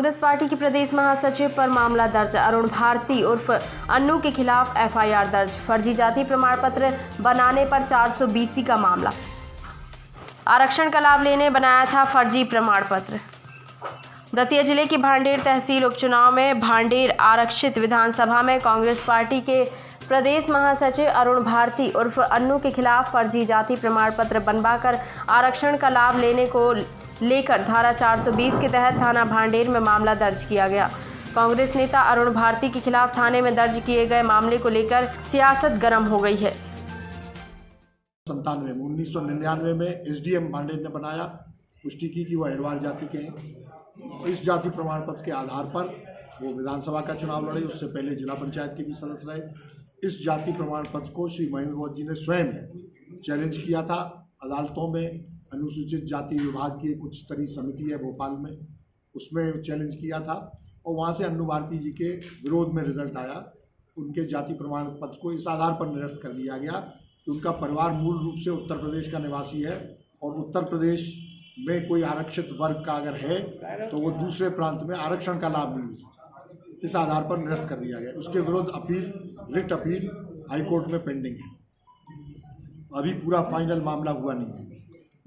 Congress party की प्रदेश महासचिव पर मामला दर्ज। अरुण भारती उर्फ अन्नू के खिलाफ एफआईआर दर्ज। फर्जी जाति प्रमाण पत्र बनाने पर 420 का मामला। आरक्षण का लाभ लेने बनाया था फर्जी प्रमाण पत्र। दतिया जिले की भांडेर तहसील उपचुनाव में भांडेर आरक्षित विधानसभा में कांग्रेस पार्टी के प्रदेश महासचिव अरुण भारती उर्फ अन्नू के खिलाफ फर्जी जाति प्रमाण पत्र बनवाकर आरक्षण का लाभ लेने को लेकर धारा 420 के तहत थाना भांडेर में मामला दर्ज किया गया। कांग्रेस नेता अरुण भारती के खिलाफ थाने में दर्ज किए गए मामले को लेकर सियासत गर्म हो गई है। 1999 में एसडीएम भांडेर ने बनाया, पुष्टि की कि वह अहिरवार जाति के हैं। इस जाति प्रमाण पत्र के आधार पर वो विधानसभा का चुनाव लड़े, उससे पहले जिला पंचायत के भी सदस्य रहे। इस जाति प्रमाण पत्र को श्री महेंद्र बौद्ध जी ने स्वयं चैलेंज किया था अदालतों में। अनुसूचित जाति विभाग की एक उच्च स्तरीय समिति है भोपाल में, उसमें चैलेंज किया था और वहाँ से अन्नू भारती जी के विरोध में रिजल्ट आया। उनके जाति प्रमाण पत्र को इस आधार पर निरस्त कर दिया गया कि उनका परिवार मूल रूप से उत्तर प्रदेश का निवासी है और उत्तर प्रदेश में कोई आरक्षित वर्ग का अगर है तो वो दूसरे प्रांत में आरक्षण का लाभ नहीं ले सकता। इस आधार पर निरस्त कर दिया गया। उसके विरुद्ध अपील, रिट अपील हाईकोर्ट में पेंडिंग है। अभी पूरा फाइनल मामला हुआ नहीं है।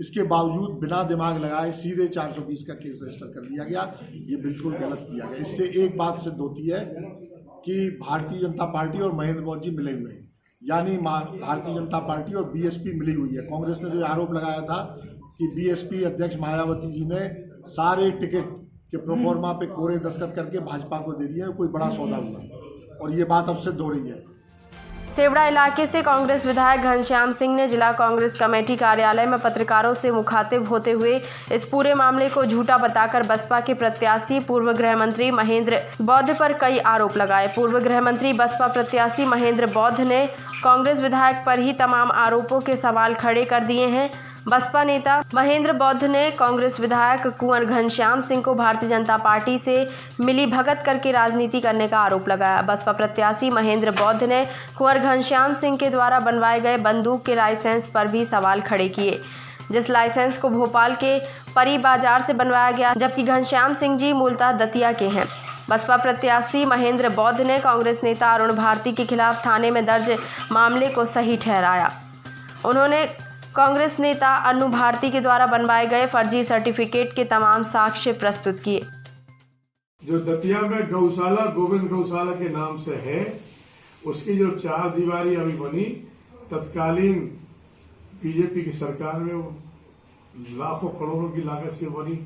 इसके बावजूद बिना दिमाग लगाए सीधे 420 का केस रजिस्टर कर दिया गया। ये बिल्कुल गलत किया गया। इससे एक बात सिद्ध होती है कि भारतीय जनता पार्टी और महेंद्र बौद्ध जी मिले हुए हैं, यानी भारतीय जनता पार्टी और बीएसपी मिली हुई है। कांग्रेस ने जो आरोप लगाया था कि बीएसपी अध्यक्ष मायावती जी ने सारे टिकट के प्रोफॉर्मा पे कोरे दस्तखत करके भाजपा को दे दिए, कोई बड़ा सौदा हुआ और ये बात अब सिद्ध हो रही है। सेवड़ा इलाके से कांग्रेस विधायक घनश्याम सिंह ने जिला कांग्रेस कमेटी कार्यालय में पत्रकारों से मुखातिब होते हुए इस पूरे मामले को झूठा बताकर बसपा के प्रत्याशी पूर्व गृह मंत्री महेंद्र बौद्ध पर कई आरोप लगाए। पूर्व गृह मंत्री बसपा प्रत्याशी महेंद्र बौद्ध ने कांग्रेस विधायक पर ही तमाम आरोपों के सवाल खड़े कर दिए हैं। बसपा नेता महेंद्र बौद्ध ने कांग्रेस विधायक कुंवर घनश्याम सिंह को भारतीय जनता पार्टी से मिली भगत करके राजनीति करने का आरोप लगाया। बसपा प्रत्याशी महेंद्र बौद्ध ने कुंवर घनश्याम सिंह के द्वारा बनवाए गए बंदूक के लाइसेंस पर भी सवाल खड़े किए, जिस लाइसेंस को भोपाल के परी बाजार से बनवाया गया, जबकि घनश्याम सिंह जी मूलतः दतिया के हैं। बसपा प्रत्याशी महेंद्र बौद्ध ने कांग्रेस नेता अरुण भारती के खिलाफ थाने में दर्ज मामले को सही ठहराया। उन्होंने कांग्रेस नेता अन्नू भारती के द्वारा बनवाए गए फर्जी सर्टिफिकेट के तमाम साक्ष्य प्रस्तुत किए। जो दतिया में गौशाला गोविंद गौशाला के नाम से है, उसकी जो 4 दीवारी अभी बनी तत्कालीन बीजेपी की सरकार में लाखों करोड़ों की लागत से बनी,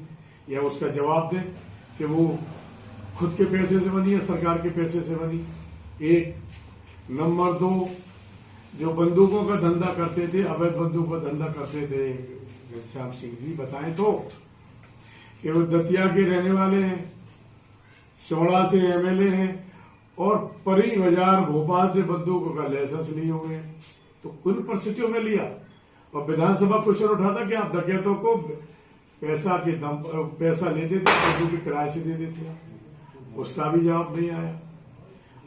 या उसका जवाब दें कि वो खुद के पैसे से बनी या सरकार के पैसे से बनी। 1 नंबर 2, जो बंदूकों का धंधा करते थे, अवैध बंदूक का धंधा करते थे घनश्याम सिंह जी, बताएं तो कि वो दतिया के रहने वाले हैं, सोड़ा से एमएलए हैं और परी बाजार भोपाल से बंदूकों का लाइसेंस लिए हुए हैं। तो कुल परिस्थितियों में लिया और विधानसभा क्वेश्चन उठा था कि आप डकैतों को पैसा लेते थे, बंदूक के किराए से देते थे, उसका भी जवाब नहीं आया।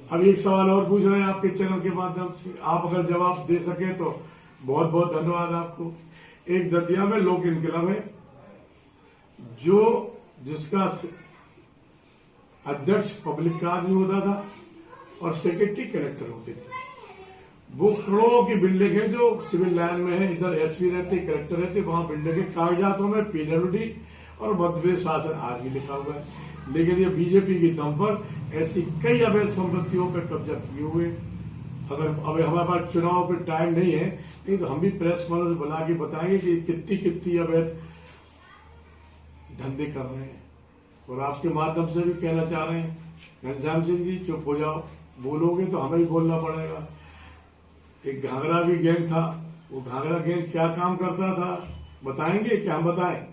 अब एक सवाल और पूछ रहे हैं आपके चैनल के माध्यम से, आप अगर जवाब दे सके तो बहुत बहुत धन्यवाद आपको। एक दतिया में लोक इनकलाब है जिसका अध्यक्ष पब्लिक का आदमी होता था और सेक्रेटरी कलेक्टर होते थे। वो करोड़ों की बिल्डिंग है जो सिविल लाइन में है, इधर एसपी रहते, कलेक्टर रहते, वहां बिल्डिंग के कागजातों में पीडब्ल्यूडी और मध्य प्रदेश शासन आज भी लिखा हुआ है। लेकिन ये बीजेपी की दम पर ऐसी कई अवैध संपत्तियों पर कब्जा किए हुए। अगर अब हमारे पास चुनाव पे टाइम नहीं है, नहीं तो हम भी प्रेस कॉन्फ्रेंस बुला के बताएंगे कि कितनी अवैध धंधे कर रहे हैं। और आपके माध्यम से भी कहना चाह रहे हैं घनश्याम सिंह जी, चुप हो जाओ, बोलोगे तो हमें भी बोलना पड़ेगा। एक घाघरा भी गैंग था, वो घाघरा गैंग क्या काम करता था बताएंगे कि हम बताएं?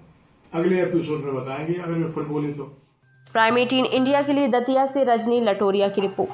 अगले एपिसोड में बताएंगे अगर मैं फिर बोले तो। प्राइम 18 इंडिया के लिए दतिया से रजनी लटोरिया की रिपोर्ट।